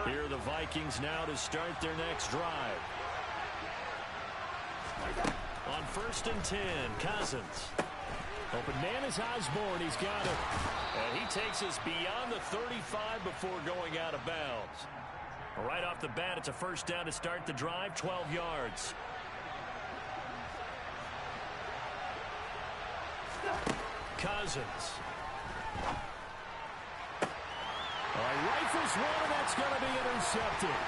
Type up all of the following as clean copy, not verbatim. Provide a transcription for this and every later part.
Here are the Vikings now to start their next drive. On 1st and 10, Cousins. Open man is Osborne. He's got it. And he takes us beyond the 35 before going out of bounds. Right off the bat, it's a first down to start the drive, 12 yards. Cousins. Rifles one, and that's going to be intercepted.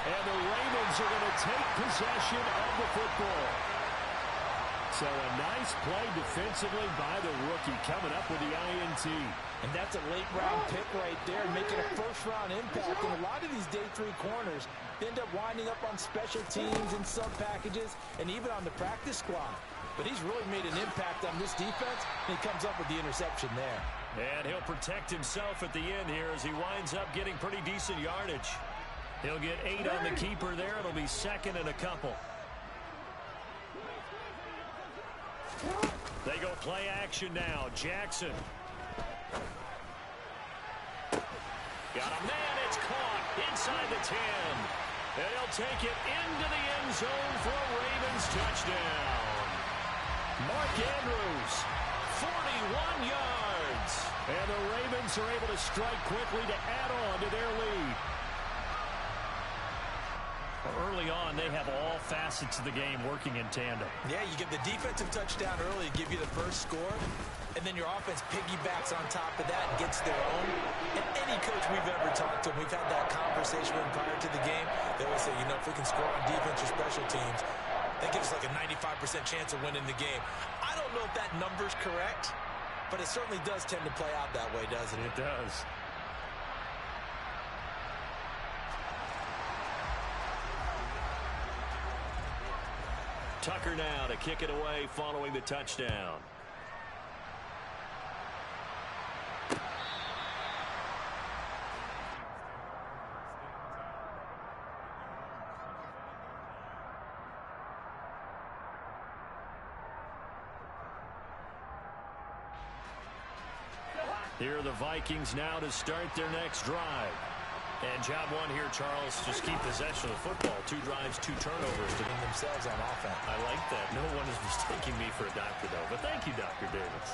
And the Ravens are going to take possession of the football. So a nice play defensively by the rookie coming up with the INT. And that's a late-round pick right there, making a first-round impact. And a lot of these day 3 corners end up winding up on special teams and sub-packages and even on the practice squad. But he's really made an impact on this defense, and he comes up with the interception there. And he'll protect himself at the end here as he winds up getting pretty decent yardage. He'll get 8 on the keeper there. It'll be second and a couple. They go play action now. Jackson. Got a man. It's caught inside the 10. And he'll take it into the end zone for a Ravens touchdown. Mark Andrews, 41 yards. And the Ravens are able to strike quickly to add on to their lead. Early on, they have all facets of the game working in tandem. Yeah, you give the defensive touchdown early, give you the first score, and then your offense piggybacks on top of that and gets their own. And any coach we've ever talked to, we've had that conversation with prior to the game, they always say, you know, if we can score on defense or special teams, that gives us like a 95% chance of winning the game. I don't know if that number's correct, but it certainly does tend to play out that way, doesn't it? It does. Tucker now to kick it away following the touchdown. Here are the Vikings now to start their next drive. And job one here, Charles, just keep possession of the football. 2 drives, 2 turnovers to bring themselves on offense. I like that. No one is mistaking me for a doctor, though. But thank you, Dr. Davis.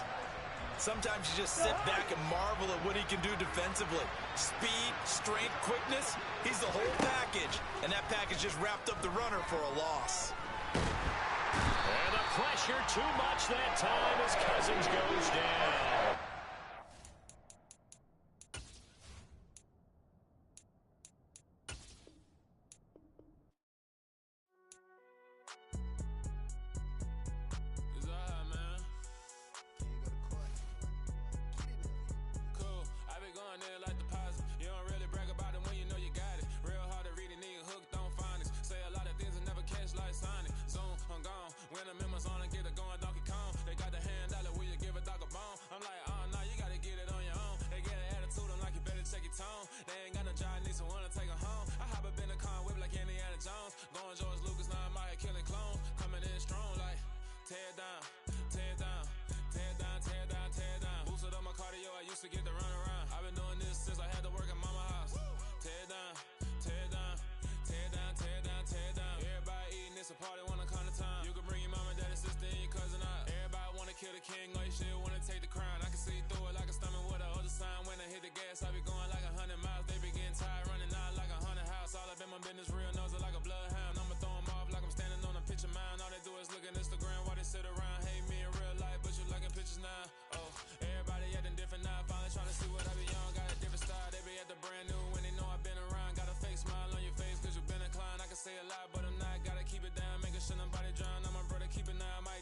Sometimes you just sit back and marvel at what he can do defensively. Speed, strength, quickness. He's the whole package. And that package just wrapped up the runner for a loss. And the pressure too much that time as Cousins goes down.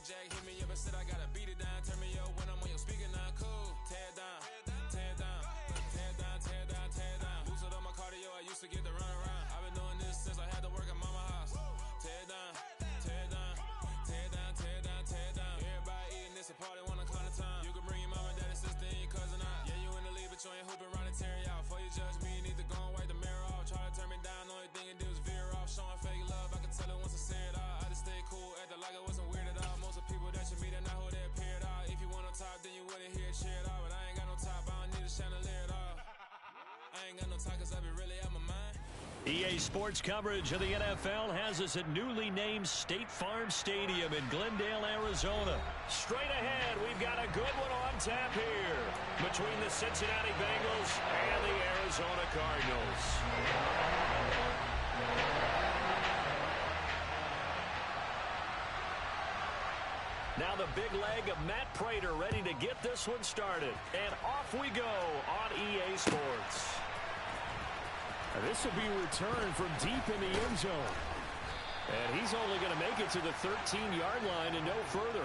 Jack hit me up and said I gotta beat it down. Turn me up when I'm on your speaker now. EA Sports coverage of the NFL has us at newly named State Farm Stadium in Glendale, Arizona. Straight ahead, we've got a good one on tap here between the Cincinnati Bengals and the Arizona Cardinals. Now the big leg of Matt Prater ready to get this one started. And off we go on EA Sports. This will be a return from deep in the end zone. And he's only going to make it to the 13-yard line and no further.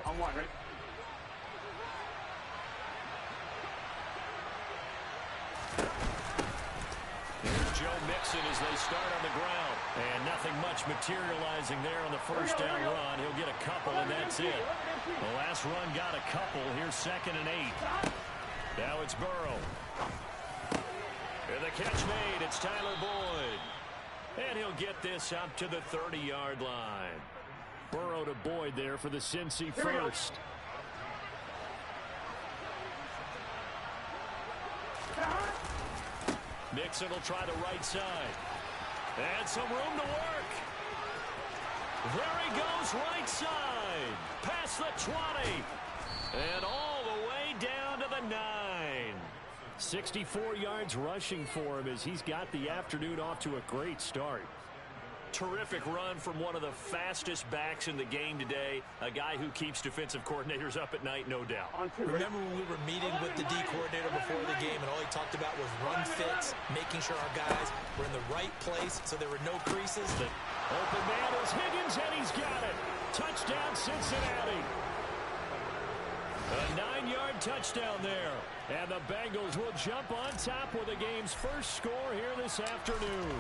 On one, right? Joe Mixon as they start on the ground. And nothing much materializing there on the first down run. He'll get a couple, and that's it. The last run got a couple. Here's 2nd and 8. Now it's Burrow. And the catch made. It's Tyler Boyd. And he'll get this up to the 30-yard line. Burrow to Boyd there for the Cincy first. Mixon will try the right side. And some room to work. There he goes, right side. Past the 20. And all the way down to the 9. 64 yards rushing for him as he's got the afternoon off to a great start. Terrific run from one of the fastest backs in the game today. A guy who keeps defensive coordinators up at night, no doubt. Remember when we were meeting with the D coordinator before the game, and all he talked about was run fits, making sure our guys were in the right place so there were no creases. The open man is Higgins, and he's got it. Touchdown, Cincinnati. A 9-yard touchdown there. And the Bengals will jump on top with the game's first score here this afternoon.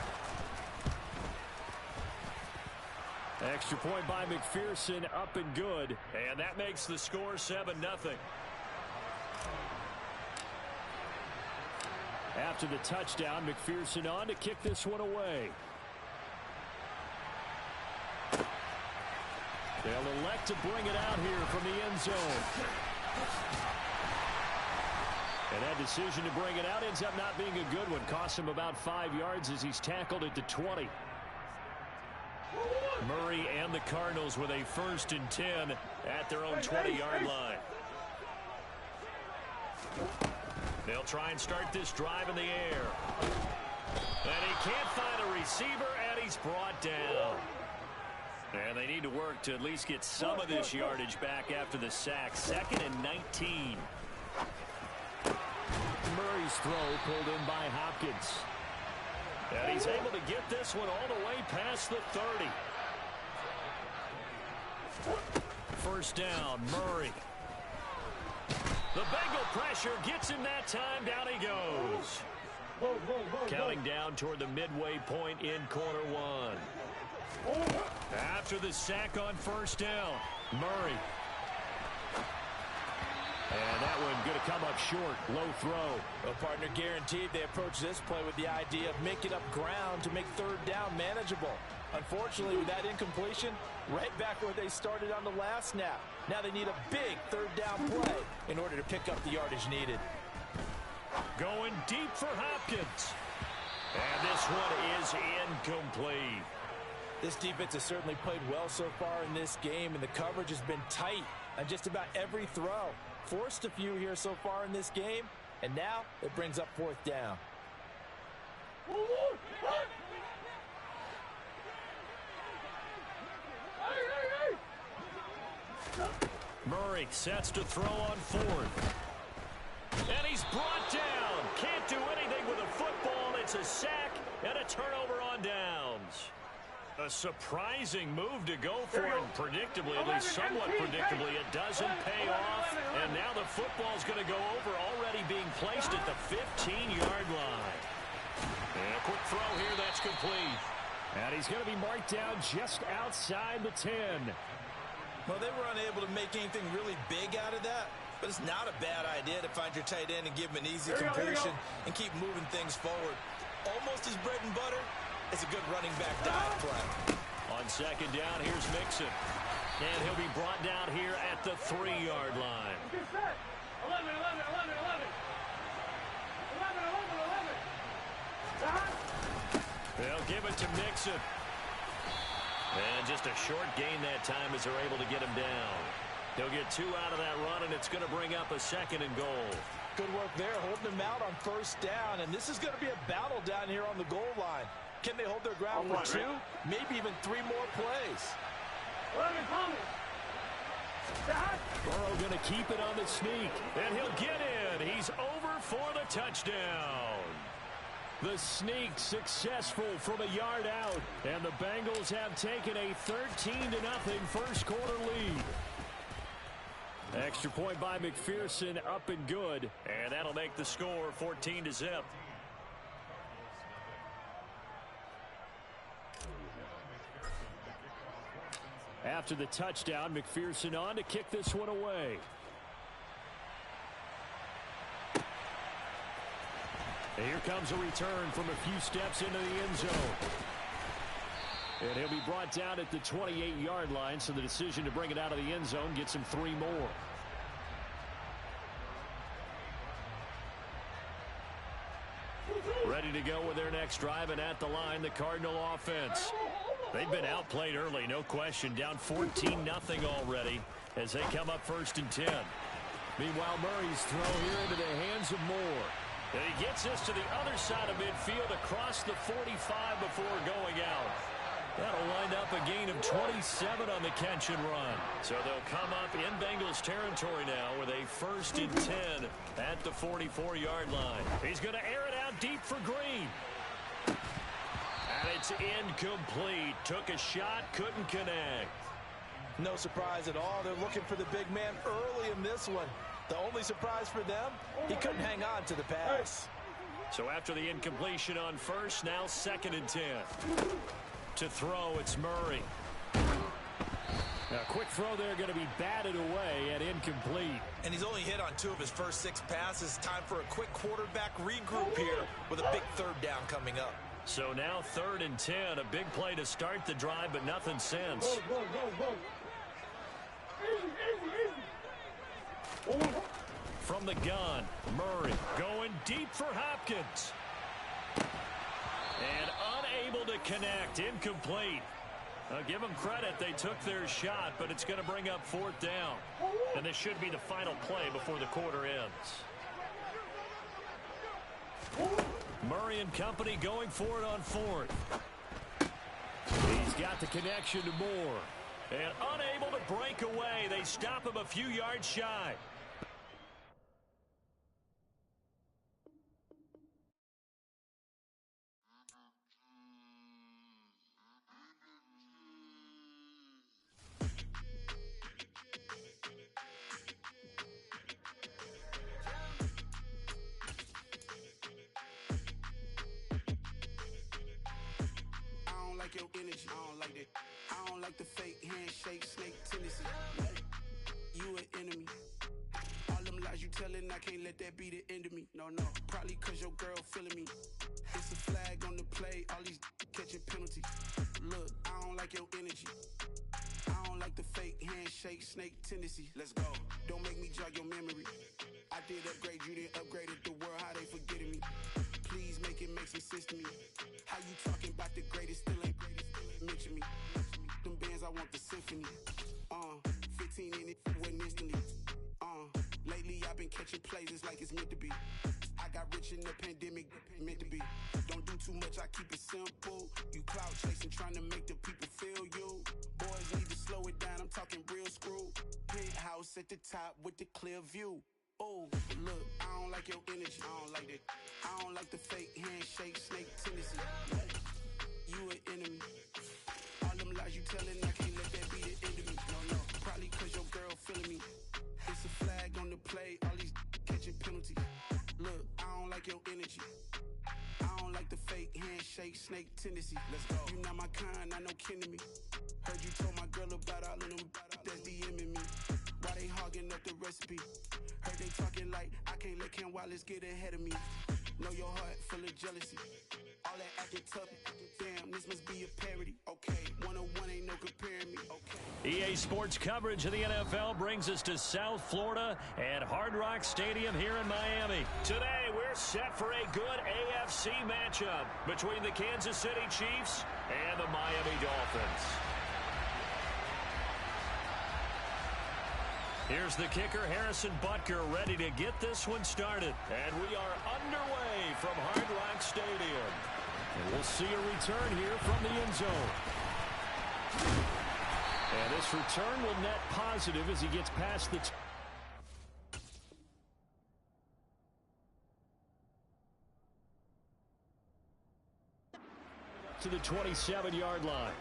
Extra point by McPherson, up and good. And that makes the score 7-0. After the touchdown, McPherson on to kick this one away. They'll elect to bring it out here from the end zone. And that decision to bring it out ends up not being a good one. Costs him about 5 yards as he's tackled at the 20. Murray and the Cardinals with a 1st and 10 at their own 20-yard line. They'll try and start this drive in the air. And he can't find a receiver, and he's brought down. And they need to work to at least get some of this yardage back after the sack. 2nd and 19. Murray's throw pulled in by Hopkins. And he's able to get this one all the way past the 30. 1st down, Murray. The Bengal pressure gets him that time. Down he goes. Counting down toward the midway point in quarter 1. After the sack on 1st down, Murray. And that one going to come up short. Low throw. Well, partner, guaranteed they approach this play with the idea of making up ground to make 3rd down manageable. Unfortunately, with that incompletion, right back where they started on the last snap. Now they need a big 3rd down play in order to pick up the yardage needed. Going deep for Hopkins. And this one is incomplete. This defense has certainly played well so far in this game, and the coverage has been tight on just about every throw. Forced a few here so far in this game, and now it brings up 4th down. Murray sets to throw on 4th. And he's brought down. Can't do anything with a football. It's a sack and a turnover on downs. A surprising move to go for, and predictably, at least somewhat predictably, it doesn't pay off. And now the football's going to go over, already being placed at the 15-yard line. And a quick throw here, that's complete. And he's going to be marked down just outside the 10. Well, they were unable to make anything really big out of that, but it's not a bad idea to find your tight end and give him an easy completion and keep moving things forward. Almost his bread and butter. It's a good running back dive play. On second down, here's Mixon. And he'll be brought down here at the 3-yard line. 11. They'll give it to Mixon. And just a short gain that time as they're able to get him down. He'll get 2 out of that run, and it's going to bring up a 2nd and goal. Good work there, holding them out on first down. And this is going to be a battle down here on the goal line. Can they hold their ground for 2? Maybe even 3 more plays. Burrow going to keep it on the sneak. And he'll get in. He's over for the touchdown. The sneak successful from a yard out. And the Bengals have taken a 13-0 first quarter lead. Extra point by McPherson, up and good. And that'll make the score 14-0. After the touchdown, McPherson on to kick this one away. And here comes a return from a few steps into the end zone. And he'll be brought down at the 28-yard line, so the decision to bring it out of the end zone gets him 3 more. Ready to go with their next drive, and at the line, the Cardinal offense. They've been outplayed early, no question. Down 14-0 already as they come up 1st and 10. Meanwhile, Murray's throw here into the hands of Moore. And he gets this to the other side of midfield across the 45 before going out. That'll wind up a gain of 27 on the catch and run. So they'll come up in Bengals territory now with a 1st and 10 at the 44-yard line. He's going to air it out deep for Green. And it's incomplete. Took a shot, couldn't connect. No surprise at all. They're looking for the big man early in this one. The only surprise for them, he couldn't hang on to the pass. So after the incompletion on first, now 2nd and 10. To throw, it's Murray. A quick throw there, going to be batted away and incomplete. And he's only hit on 2 of his first 6 passes. Time for a quick quarterback regroup here with a big 3rd down coming up. So now 3rd and 10, a big play to start the drive, but nothing since. From the gun, Murray going deep for Hopkins. And unable to connect, incomplete. Give them credit, they took their shot, but it's going to bring up 4th down. And this should be the final play before the quarter ends. Murray and company going for it on 4th. He's got the connection to Moore. And unable to break away, they stop him a few yards shy. Your energy, I don't like that. I don't like the fake handshake, snake tendency. You an enemy. All them lies you telling, I can't let that be the end of me. No, probably cause your girl feeling me. It's a flag on the play, all these catching penalties. Look, I don't like your energy. I don't like the fake handshake, snake tendency. Let's go. Don't make me jog your memory. I did upgrade, you didn't upgrade it. The world, how they forgetting me. Please make it make some sense to me. How you talking about the greatest, still ain't mention me. Them bands, I want the symphony. 15 in it, wasn't instantly. Lately I've been catching plays, it's like it's meant to be. I got rich in the pandemic, meant to be. Don't do too much, I keep it simple. You clout chasing, trying to make the people feel you. Boys need to slow it down, I'm talking real screw. Penthouse at the top with the clear view. Oh, look, I don't like your energy, I don't like that. I don't like the fake handshake, snake tendency. You an enemy. All them lies you telling, I can't let that be the end of me. No, probably cause your girl feeling me. It's a flag on the play, all these catching penalties. Look, I don't like your energy. I don't like the fake handshake, snake tendency. Let's go. You not my kind, I know kin to me. Heard you told my girl about all of them that's DMing me. Why they hogging up the recipe? Heard they talking like I can't let Ken Wallace get ahead of me. Know your heart full of jealousy. All that acting tough, damn, this must be a parody. Okay, 101 no comparing me. Okay. EA Sports coverage of the NFL brings us to South Florida at Hard Rock Stadium here in Miami. Today, we're set for a good AFC matchup between the Kansas City Chiefs and the Miami Dolphins. Here's the kicker, Harrison Butker, ready to get this one started. And we are underway from Hard Rock Stadium. And we'll see a return here from the end zone. And this return will net positive as he gets past the... to the 27-yard line.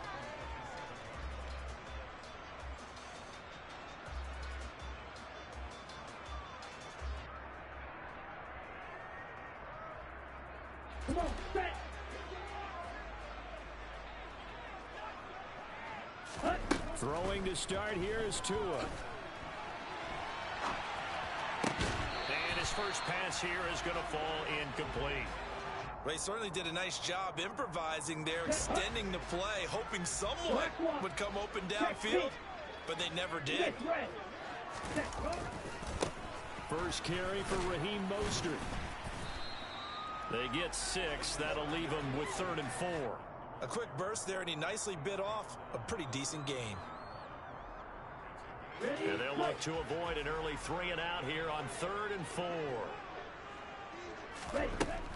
Come on, set. Throwing to start here is Tua. And his first pass here is going to fall incomplete. Well, he certainly did a nice job improvising there, extending the play, hoping someone would come open downfield, but they never did. First carry for Raheem Mostert. They get 6. That'll leave them with 3rd and 4. A quick burst there, and he nicely bit off a pretty decent gain. And they'll look to avoid an early 3 and out here on 3rd and 4.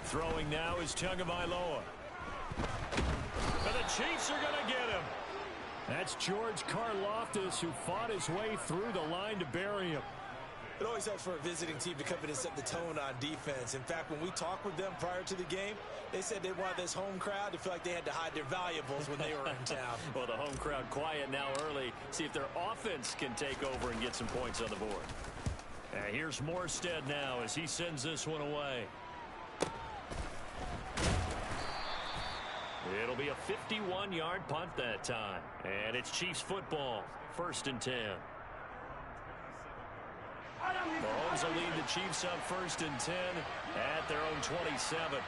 Throwing now is Tagovailoa. And the Chiefs are going to get him. That's George Karlaftis, who fought his way through the line to bury him. It always helps for a visiting team to come in and set the tone on defense. In fact, when we talked with them prior to the game, they said they wanted this home crowd to feel like they had to hide their valuables when they were in town. Well, the home crowd quiet now early. See if their offense can take over and get some points on the board. And here's Morstead now as he sends this one away. It'll be a 51-yard punt that time. And it's Chiefs football, 1st and 10. Mahomes will lead the Chiefs up 1st and 10 at their own 27.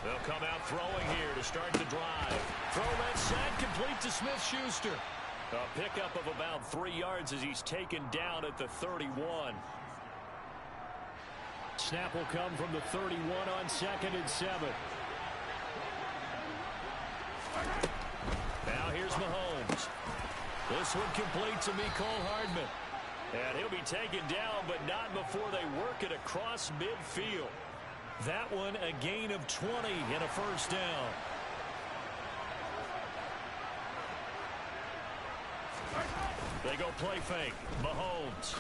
They'll come out throwing here to start the drive. Throw that sack complete to Smith-Schuster. A pickup of about 3 yards as he's taken down at the 31. Snap will come from the 31 on 2nd and 7. Now here's Mahomes. This one complete to Mecole Hardman. And he'll be taken down, but not before they work it across midfield. That one a gain of 20 and a 1st down. They go play fake. Mahomes.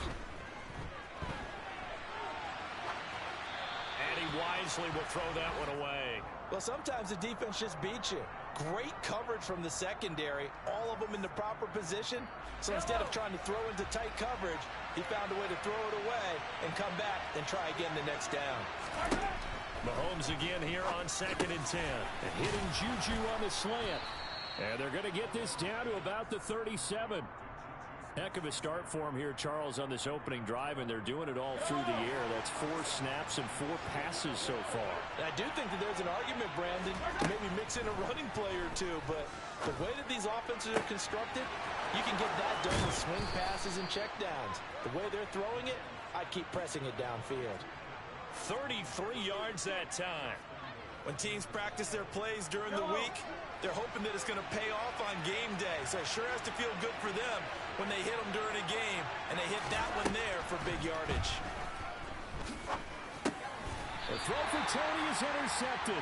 And he wisely will throw that one away. Well, sometimes the defense just beats you. Great coverage from the secondary, all of them in the proper position. So instead of trying to throw into tight coverage, he found a way to throw it away and come back and try again the next down. Mahomes again here on 2nd and 10. And hitting Juju on the slant. And they're going to get this down to about the 37. Heck of a start for him here, Charles, on this opening drive, and they're doing it all through the air. That's 4 snaps and 4 passes so far. And I do think that there's an argument, Brandon, maybe mix in a running play or two, but the way that these offenses are constructed, you can get that done with swing passes and checkdowns. The way they're throwing it, I'd keep pressing it downfield. 33 yards that time. When teams practice their plays during the week, they're hoping that it's going to pay off on game day. So it sure has to feel good for them when they hit them during a game, and they hit that one there for big yardage. The throw for Tony is intercepted.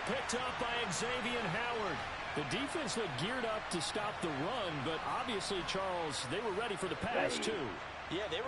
Picked up by Xavier Howard. The defense looked geared up to stop the run, but obviously, Charles, they were ready for the pass, too. Yeah, they were